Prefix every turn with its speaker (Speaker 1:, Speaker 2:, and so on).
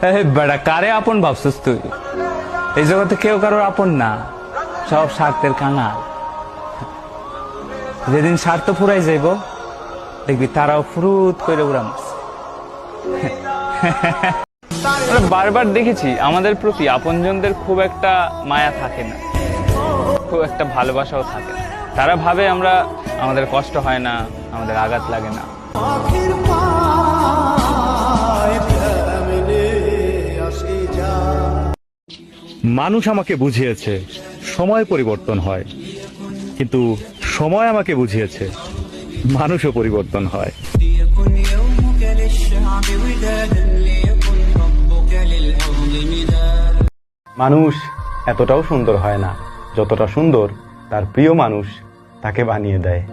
Speaker 1: বেড়া কারে আপন ভাবছিস তুই? এই জগতে কেউ কারোর আপন না, সব স্বার্থের কাঙাল। যেদিন স্বার্থ ফুরাই যাইব দেখবি তারাও ফুরুত করে উড়া মারছে। বারবার দেখেছি আমাদের প্রতি আপনজনদের খুব একটা মায়া থাকে না, খুব একটা ভালোবাসাও থাকে না। তারা ভাবে আমাদের কষ্ট হয় না, আমাদের আঘাত লাগে না।
Speaker 2: মানুষ আমাকে বুঝিয়েছে সময় পরিবর্তন হয়, কিন্তু সময় আমাকে বুঝিয়েছে মানুষও পরিবর্তন হয়।
Speaker 3: মানুষ এতটাও সুন্দর হয় না যতটা সুন্দর তার প্রিয় মানুষ তাকে বানিয়ে দেয়।